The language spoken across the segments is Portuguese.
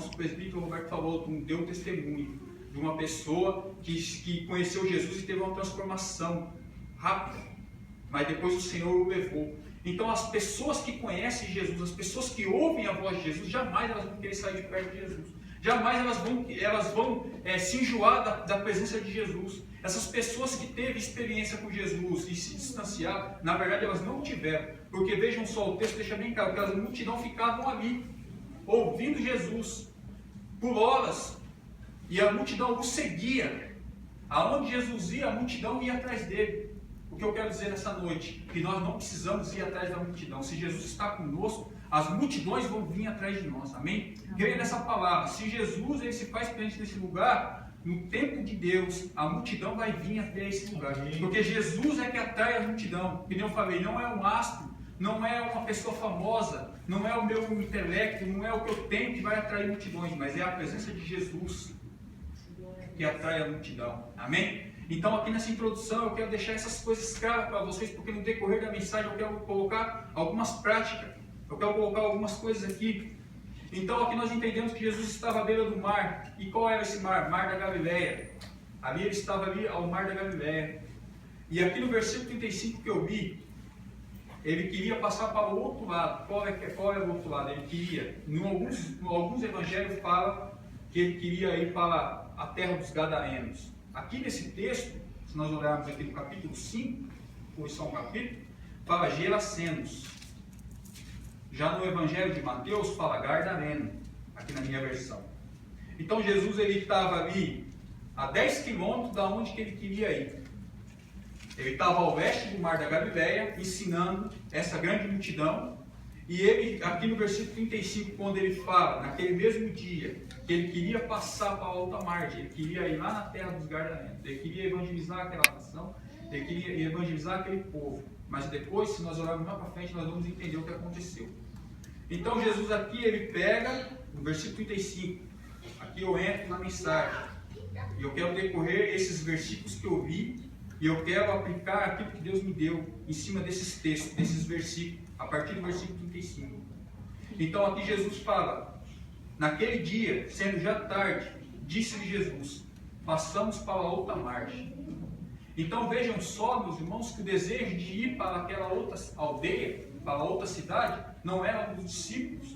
nosso presbítero Roberto falou, deu um testemunho de uma pessoa que conheceu Jesus e teve uma transformação rápida, mas depois o Senhor o levou. Então as pessoas que conhecem Jesus, as pessoas que ouvem a voz de Jesus, jamais elas vão querer sair de perto de Jesus. Jamais elas vão se enjoar da presença de Jesus. Essas pessoas que teve experiência com Jesus e se distanciaram, na verdade elas não tiveram. Porque vejam só, o texto deixa bem claro, que as multidão ficavam ali, ouvindo Jesus, por horas. E a multidão o seguia. Aonde Jesus ia, a multidão ia atrás dele. O que eu quero dizer nessa noite? Que nós não precisamos ir atrás da multidão. Se Jesus está conosco, as multidões vão vir atrás de nós. Amém? Creia nessa palavra. Se Jesus ele se faz presente nesse lugar, no tempo de Deus, a multidão vai vir até esse lugar. Amém. Porque Jesus é que atrai a multidão. Como eu falei, não é um astro, não é uma pessoa famosa, não é o meu intelecto, não é o que eu tenho que vai atrair multidões, mas é a presença de Jesus que atrai a multidão. Amém? Então aqui nessa introdução eu quero deixar essas coisas claras para vocês, porque no decorrer da mensagem eu quero colocar algumas práticas, eu quero colocar algumas coisas aqui. Então aqui nós entendemos que Jesus estava à beira do mar. E qual era esse mar? Mar da Galileia. Ali ele estava ali ao mar da Galileia. E aqui no versículo 35 que eu vi, ele queria passar para o outro lado. Qual é o outro lado? Ele queria, em alguns evangelhos fala que ele queria ir para a terra dos Gadarenos. Aqui nesse texto, se nós olharmos aqui no capítulo 5, foi só um capítulo, fala Gerasenos. Já no evangelho de Mateus fala Gardareno, aqui na minha versão. Então Jesus ele estava ali a 10 quilômetros da onde que ele queria ir. Ele estava ao oeste do mar da Galileia, ensinando essa grande multidão. E ele, aqui no versículo 35, quando ele fala, naquele mesmo dia, que ele queria passar para a outra margem, ele queria ir lá na terra dos Gadarenos, ele queria evangelizar aquela nação, ele queria evangelizar aquele povo. Mas depois, se nós olharmos mais para frente, nós vamos entender o que aconteceu. Então Jesus aqui, ele pega, no versículo 35, aqui eu entro na mensagem, e eu quero decorrer esses versículos que eu vi, e eu quero aplicar aquilo que Deus me deu em cima desses textos, desses versículos, a partir do versículo 35. Então aqui Jesus fala, naquele dia, sendo já tarde, disse-lhe Jesus, passamos para a outra margem. Então vejam só, meus irmãos, que o desejo de ir para aquela outra aldeia, para a outra cidade, não era dos discípulos,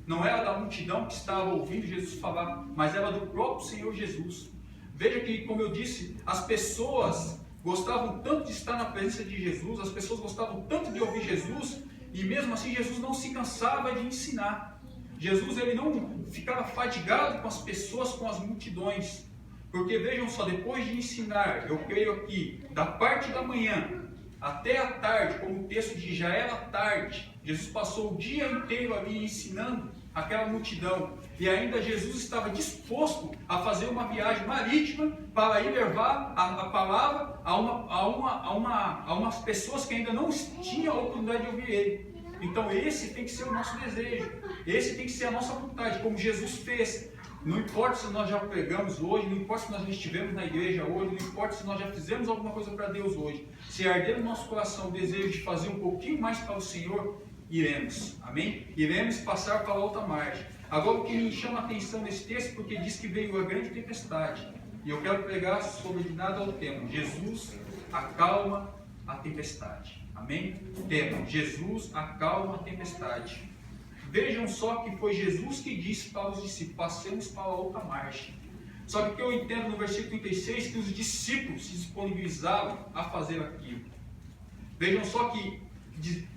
não era da multidão que estava ouvindo Jesus falar, mas era do próprio Senhor Jesus. Veja que, como eu disse, as pessoas gostavam tanto de estar na presença de Jesus, as pessoas gostavam tanto de ouvir Jesus, e mesmo assim Jesus não se cansava de ensinar. Jesus ele não ficava fadigado com as pessoas, com as multidões. Porque vejam só, depois de ensinar, eu creio aqui, da parte da manhã até a tarde, como o texto diz, já era tarde, Jesus passou o dia inteiro ali ensinando aquela multidão. E ainda Jesus estava disposto a fazer uma viagem marítima para ir levar a palavra a umas pessoas que ainda não tinham a oportunidade de ouvir ele. Então esse tem que ser o nosso desejo, esse tem que ser a nossa vontade, como Jesus fez. Não importa se nós já pregamos hoje, não importa se nós já estivemos na igreja hoje, não importa se nós já fizemos alguma coisa para Deus hoje. Se arder no nosso coração o desejo de fazer um pouquinho mais para o Senhor, iremos. Amém? Iremos passar para a outra margem. Agora o que me chama a atenção nesse texto, porque diz que veio a grande tempestade. E eu quero pregar sobre nada ao tema. Jesus acalma a tempestade. Amém? Tema: Jesus acalma a tempestade. Vejam só que foi Jesus que disse para os discípulos, passemos para a outra margem. Só que o que eu entendo no versículo 36, que os discípulos se disponibilizaram a fazer aquilo. Vejam só que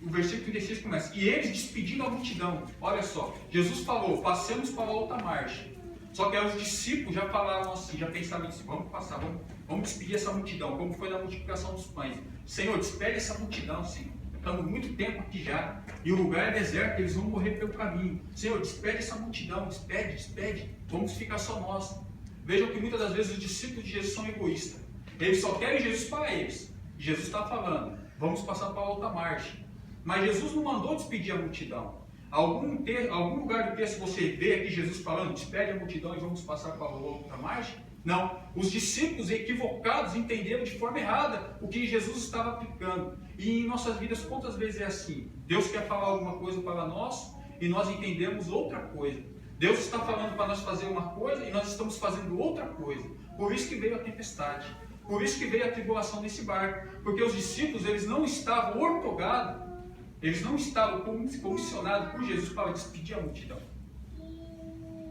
o versículo 36 começa, e eles despedindo a multidão. Olha só, Jesus falou, passemos para a outra margem. Só que aí os discípulos já falaram assim, já pensaram assim, vamos passar, vamos despedir essa multidão, como foi na multiplicação dos pães. Senhor, despede essa multidão, Senhor. Estamos muito tempo aqui já, e o lugar é deserto, eles vão morrer pelo caminho. Senhor, despede essa multidão, despede, vamos ficar só nós. Vejam que muitas das vezes os discípulos de Jesus são egoístas. Eles só querem Jesus para eles. Jesus está falando, vamos passar para a outra margem. Mas Jesus não mandou despedir a multidão. Algum lugar do texto você vê aqui Jesus falando, despede a multidão e vamos passar para a outra margem? Não, os discípulos equivocados entenderam de forma errada o que Jesus estava aplicando. E em nossas vidas, quantas vezes é assim? Deus quer falar alguma coisa para nós e nós entendemos outra coisa. Deus está falando para nós fazer uma coisa e nós estamos fazendo outra coisa. Por isso que veio a tempestade. Por isso que veio a tribulação nesse barco. Porque os discípulos, eles não estavam ortogados, eles não estavam comissionados por Jesus para despedir a multidão.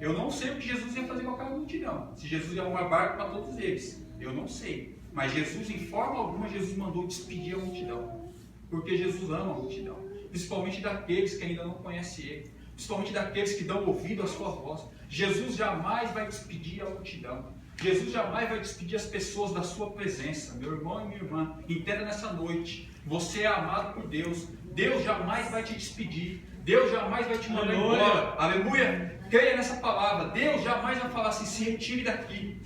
Eu não sei o que Jesus ia fazer com aquela multidão. Se Jesus ia arrumar barco para todos eles. Eu não sei. Mas Jesus, em forma alguma, Jesus mandou despedir a multidão. Porque Jesus ama a multidão. Principalmente daqueles que ainda não conhecem Ele. Principalmente daqueles que dão ouvido à sua voz. Jesus jamais vai despedir a multidão. Jesus jamais vai despedir as pessoas da sua presença. Meu irmão e minha irmã, entenda nessa noite. Você é amado por Deus. Deus jamais vai te despedir. Deus jamais vai te mandar embora. Aleluia! Creia nessa palavra. Deus jamais vai falar assim, se retire daqui.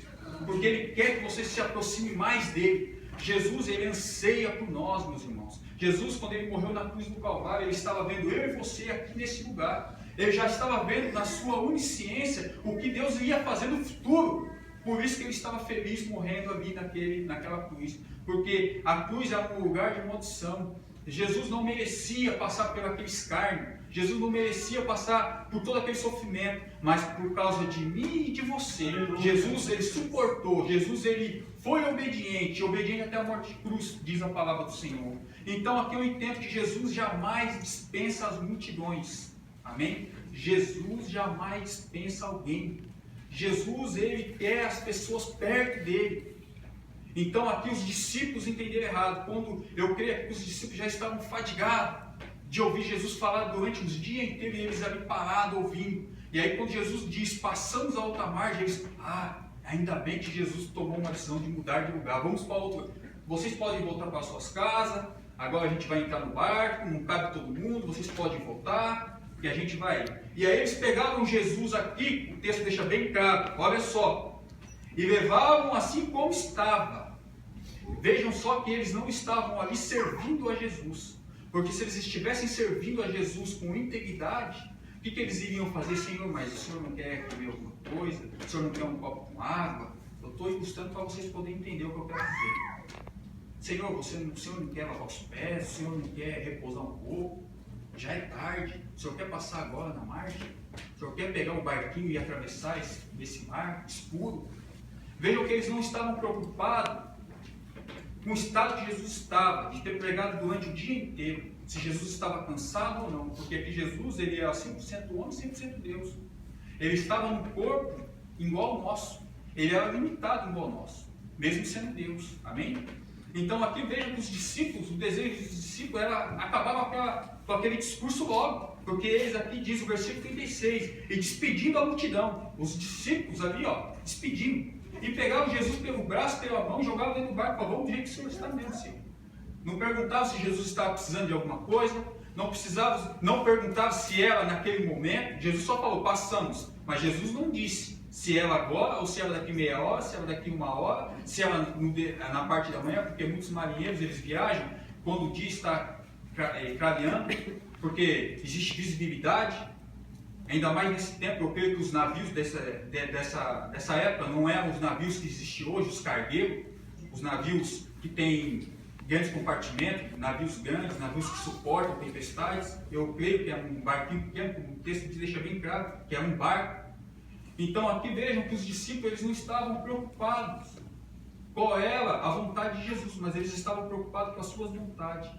Porque Ele quer que você se aproxime mais dEle. Jesus, Ele anseia por nós, meus irmãos. Jesus, quando Ele morreu na cruz do Calvário, Ele estava vendo eu e você aqui nesse lugar. Ele já estava vendo na sua onisciência o que Deus ia fazer no futuro. Por isso que Ele estava feliz morrendo ali naquela cruz. Porque a cruz era um lugar de maldição. Jesus não merecia passar por aquele escárnio. Jesus não merecia passar por todo aquele sofrimento. Mas por causa de mim e de você, Jesus, Ele suportou. Jesus, Ele foi obediente até a morte de cruz, diz a palavra do Senhor. Então aqui eu entendo que Jesus jamais dispensa as multidões. Amém? Jesus jamais dispensa alguém. Jesus, Ele quer as pessoas perto dEle. Então aqui os discípulos entenderam errado. Quando eu creio que os discípulos já estavam fadigados de ouvir Jesus falar durante os dias inteiros, e eles ali parados ouvindo. E aí quando Jesus diz, passamos a outra margem, eles, ainda bem que Jesus tomou uma decisão de mudar de lugar. Vamos para outra. Vocês podem voltar para suas casas. Agora a gente vai entrar no barco, não cabe todo mundo, vocês podem voltar. E a gente vai. E aí eles pegaram Jesus aqui, o texto deixa bem claro, olha só. E levavam assim como estava. Vejam só que eles não estavam ali servindo a Jesus. Porque se eles estivessem servindo a Jesus com integridade, o que eles iriam fazer? Senhor, mas o Senhor não quer comer alguma coisa? O Senhor não quer um copo com água? Eu estou ilustrando para vocês poderem entender o que eu quero dizer. Senhor, o Senhor não quer lavar os pés? O Senhor não quer repousar um pouco? Já é tarde. O Senhor quer passar agora na margem? O Senhor quer pegar um barquinho e atravessar esse mar escuro? Vejam que eles não estavam preocupados com o estado que Jesus estava, de ter pregado durante o dia inteiro, se Jesus estava cansado ou não, porque aqui Jesus, Ele era 100% homem, 100% Deus. Ele estava num corpo igual ao nosso, Ele era limitado igual ao nosso, mesmo sendo Deus, amém? Então aqui vejam que os discípulos, o desejo dos discípulos era acabar com aquele discurso logo, porque eles aqui diz o versículo 36, e despedindo a multidão, os discípulos ali, despedindo, e pegaram Jesus pelo braço, pela mão, jogaram dentro do barco, vamos do jeito que o Senhor está mesmo, Senhor. Não perguntavam se Jesus estava precisando de alguma coisa, não perguntavam se ela naquele momento, Jesus só falou, passamos, mas Jesus não disse se ela agora, ou se ela daqui meia hora, se ela daqui uma hora, se ela na parte da manhã, porque muitos marinheiros eles viajam quando o dia está clareando, porque existe visibilidade. Ainda mais nesse tempo, eu creio que os navios dessa época não eram os navios que existem hoje, os cargueiros, os navios que têm grandes compartimentos, navios grandes, navios que suportam tempestades. Eu creio que é um barquinho pequeno, como o texto deixa bem claro, que é um barco. Então aqui vejam que os discípulos eles não estavam preocupados qual era a vontade de Jesus, mas eles estavam preocupados com as suas vontades.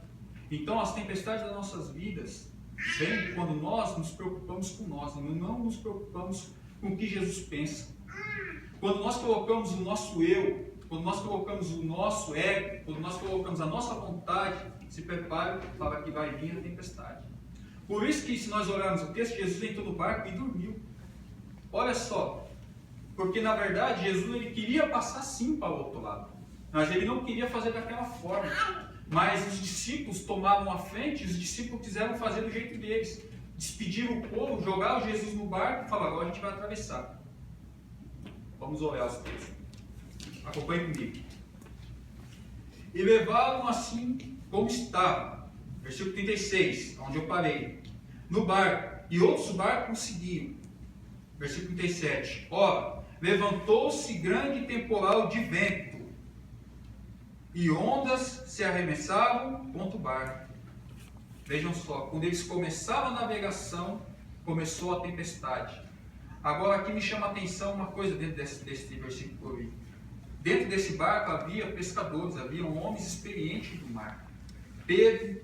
Então as tempestades das nossas vidas vem quando nós nos preocupamos com nós, não nos preocupamos com o que Jesus pensa. Quando nós colocamos o nosso eu, quando nós colocamos o nosso ego, quando nós colocamos a nossa vontade, se prepare para que vai vir a tempestade. Por isso que se nós olharmos o texto, Jesus entrou no barco e dormiu. Olha só, porque na verdade Jesus ele queria passar sim para o outro lado, mas ele não queria fazer daquela forma. Mas os discípulos tomavam a frente, e os discípulos quiseram fazer do jeito deles. Despediram o povo, jogaram Jesus no barco e falaram, agora a gente vai atravessar. Vamos olhar os textos. Acompanhe comigo. E levaram assim como estava. Versículo 36, onde eu parei. No barco, e outros barcos seguiam. Versículo 37. Ora, levantou-se grande temporal de vento, e ondas se arremessavam contra o barco. Vejam só, quando eles começaram a navegação, começou a tempestade. Agora aqui me chama a atenção uma coisa dentro desse versículo aí. Dentro desse barco havia pescadores, havia homens experientes do mar. Pedro,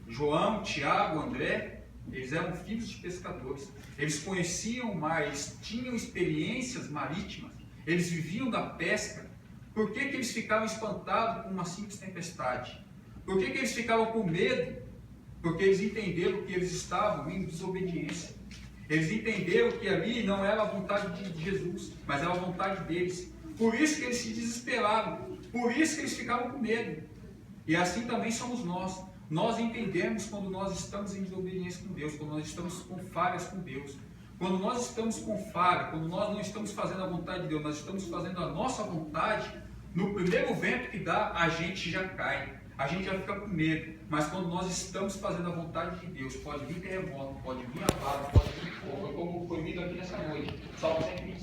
João, Tiago, André, eles eram filhos de pescadores. Eles conheciam o mar, eles tinham experiências marítimas, eles viviam da pesca. Por que eles ficavam espantados com uma simples tempestade? Por que eles ficavam com medo? Porque eles entenderam que eles estavam em desobediência. Eles entenderam que ali não era a vontade de Jesus, mas era a vontade deles. Por isso que eles se desesperavam, por isso que eles ficavam com medo. E assim também somos nós. Nós entendemos quando nós estamos em desobediência com Deus, quando nós estamos com falhas com Deus. Quando nós estamos com falha, quando nós não estamos fazendo a vontade de Deus, nós estamos fazendo a nossa vontade, no primeiro vento que dá, a gente já cai, a gente já fica com medo. Mas quando nós estamos fazendo a vontade de Deus, pode vir terremoto, pode vir abalo, pode vir fogo, como foi vindo aqui nessa noite. Só você